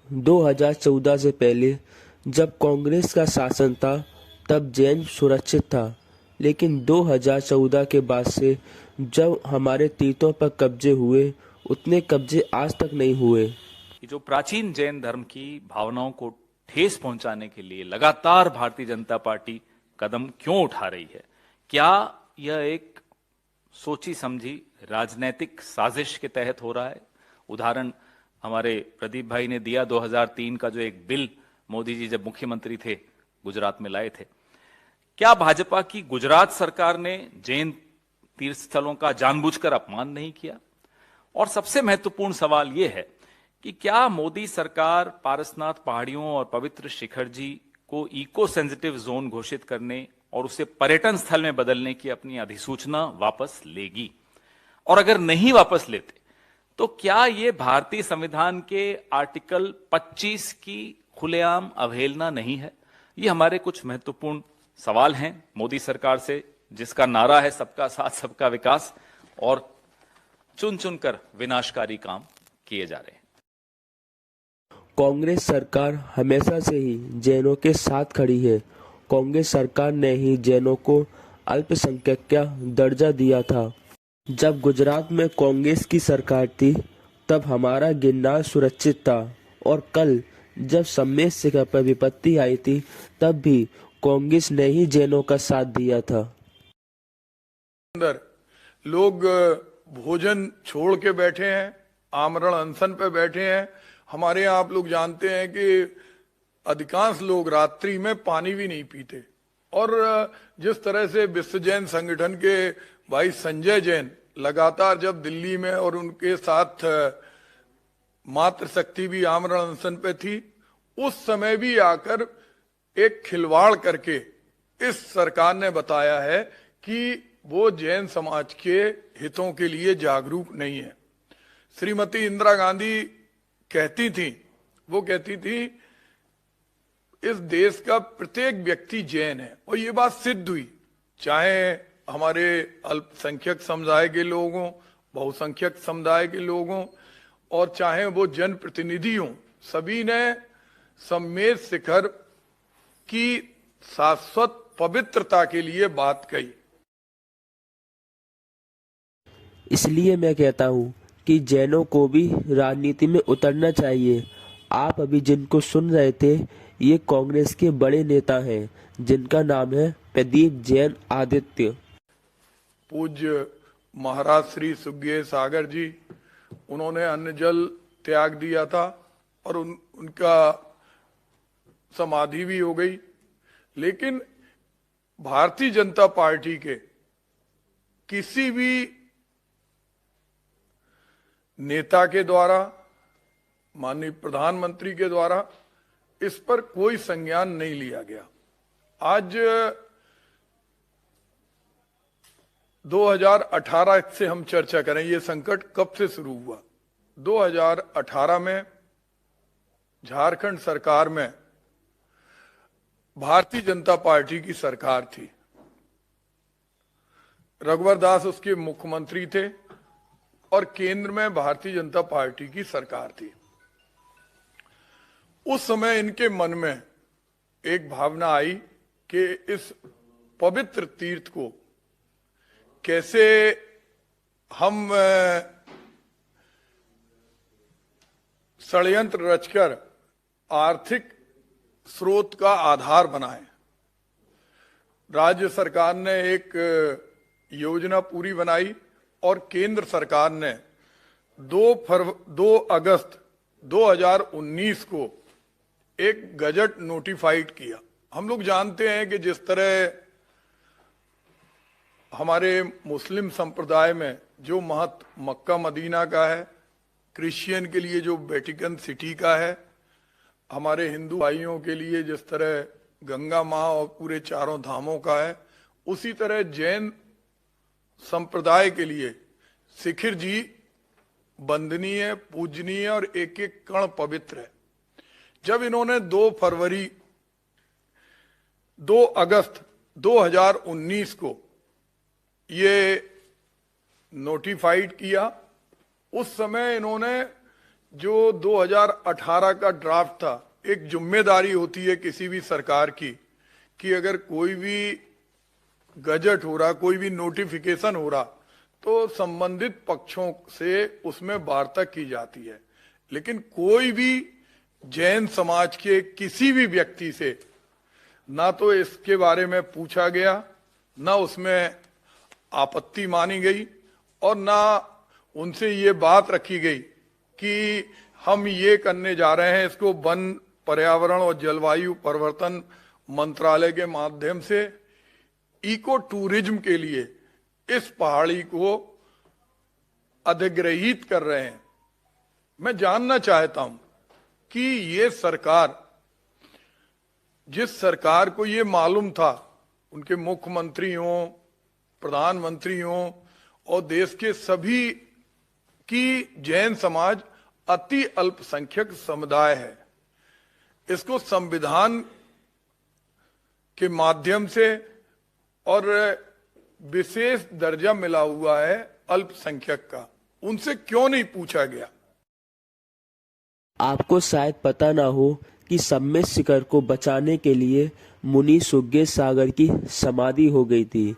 2014 से पहले जब कांग्रेस का शासन था तब जैन सुरक्षित था, लेकिन 2014 के बाद से जब हमारे तीर्थों पर कब्जे हुए, उतने कब्जे आज तक नहीं हुए। जो प्राचीन जैन धर्म की भावनाओं को ठेस पहुंचाने के लिए लगातार भारतीय जनता पार्टी कदम क्यों उठा रही है? क्या यह एक सोची समझी राजनीतिक साजिश के तहत हो रहा है? उदाहरण हमारे प्रदीप भाई ने दिया 2003 का जो एक बिल मोदी जी जब मुख्यमंत्री थे गुजरात में लाए थे। क्या भाजपा की गुजरात सरकार ने जैन तीर्थ स्थलों का जानबूझकर अपमान नहीं किया? और सबसे महत्वपूर्ण सवाल यह है कि क्या मोदी सरकार पारसनाथ पहाड़ियों और पवित्र शिखर जी को इको सेंसिटिव जोन घोषित करने और उसे पर्यटन स्थल में बदलने की अपनी अधिसूचना वापस लेगी? और अगर नहीं वापस लेते तो क्या यह भारतीय संविधान के आर्टिकल 25 की खुलेआम अवहेलना नहीं है? ये हमारे कुछ महत्वपूर्ण सवाल हैं मोदी सरकार से, जिसका नारा है सबका साथ सबका विकास, और चुन चुनकर विनाशकारी काम किए जा रहे हैं। कांग्रेस सरकार हमेशा से ही जैनों के साथ खड़ी है। कांग्रेस सरकार ने ही जैनों को अल्पसंख्यक का दर्जा दिया था। जब गुजरात में कांग्रेस की सरकार थी तब हमारा गिरनार सुरक्षित था, और कल जब सम्मेद शिखर पर विपत्ति आई थी तब भी कांग्रेस ने ही जैनों का साथ दिया था। अंदर लोग भोजन छोड़ के बैठे हैं, आमरण अनशन पे बैठे हैं। हमारे यहाँ आप लोग जानते हैं कि अधिकांश लोग रात्रि में पानी भी नहीं पीते। और जिस तरह से विश्व जैन संगठन के भाई संजय जैन लगातार जब दिल्ली में और उनके साथ मातृशक्ति भी आमरण अनशन पे थी, उस समय भी आकर एक खिलवाड़ करके इस सरकार ने बताया है कि वो जैन समाज के हितों के लिए जागरूक नहीं है। श्रीमती इंदिरा गांधी कहती थी, वो कहती थी इस देश का प्रत्येक व्यक्ति जैन है, और ये बात सिद्ध हुई। चाहे हमारे अल्पसंख्यक समुदाय के लोग हों, बहुसंख्यक समुदाय के लोग हों, और चाहे वो जनप्रतिनिधि हों, सभी ने सम्मेद शिखर की शाश्वत पवित्रता के लिए बात कही। इसलिए मैं कहता हूँ कि जैनों को भी राजनीति में उतरना चाहिए। आप अभी जिनको सुन रहे थे ये कांग्रेस के बड़े नेता हैं, जिनका नाम है प्रदीप जैन आदित्य। पूज्य महाराज श्री सुखदेव सागर जी, उन्होंने अन्न जल त्याग दिया था और उनका समाधि भी हो गई। लेकिन भारतीय जनता पार्टी के किसी भी नेता के द्वारा, माननीय प्रधानमंत्री के द्वारा इस पर कोई संज्ञान नहीं लिया गया। आज 2018 से हम चर्चा करें, ये संकट कब से शुरू हुआ। 2018 में झारखंड सरकार में भारतीय जनता पार्टी की सरकार थी। रघुवर दास उसके मुख्यमंत्री थे और केंद्र में भारतीय जनता पार्टी की सरकार थी। उस समय इनके मन में एक भावना आई कि इस पवित्र तीर्थ को कैसे हम षड्यंत्र रचकर आर्थिक स्रोत का आधार बनाएं। राज्य सरकार ने एक योजना पूरी बनाई और केंद्र सरकार ने 2 अगस्त 2019 को एक गजट नोटिफाइड किया। हम लोग जानते हैं कि जिस तरह हमारे मुस्लिम संप्रदाय में जो महत्व मक्का मदीना का है, क्रिश्चियन के लिए जो वेटिकन सिटी का है, हमारे हिंदू भाइयों के लिए जिस तरह गंगा माँ और पूरे चारों धामों का है, उसी तरह जैन संप्रदाय के लिए शिखर जी वंदनीय, पूजनीय और एक एक कण पवित्र है। जब इन्होंने 2 अगस्त 2019 को ये नोटिफाइड किया, उस समय इन्होंने जो 2018 का ड्राफ्ट था, एक जिम्मेदारी होती है किसी भी सरकार की कि अगर कोई भी गजट हो रहा, कोई भी नोटिफिकेशन हो रहा, तो संबंधित पक्षों से उसमें वार्ता की जाती है। लेकिन कोई भी जैन समाज के किसी भी व्यक्ति से ना तो इसके बारे में पूछा गया, ना उसमें आपत्ति मानी गई, और ना उनसे ये बात रखी गई कि हम ये करने जा रहे हैं, इसको वन, पर्यावरण और जलवायु परिवर्तन मंत्रालय के माध्यम से इको टूरिज्म के लिए इस पहाड़ी को अधिग्रहित कर रहे हैं। मैं जानना चाहता हूं कि ये सरकार, जिस सरकार को ये मालूम था, उनके मुख्यमंत्री हों, प्रधानमंत्री हों और देश के सभी की जैन समाज अति अल्पसंख्यक समुदाय है, इसको संविधान के माध्यम से और विशेष दर्जा मिला हुआ है अल्पसंख्यक का, उनसे क्यों नहीं पूछा गया? आपको शायद पता ना हो कि सम्मेद शिखर को बचाने के लिए मुनि सुग्गे सागर की समाधि हो गई थी।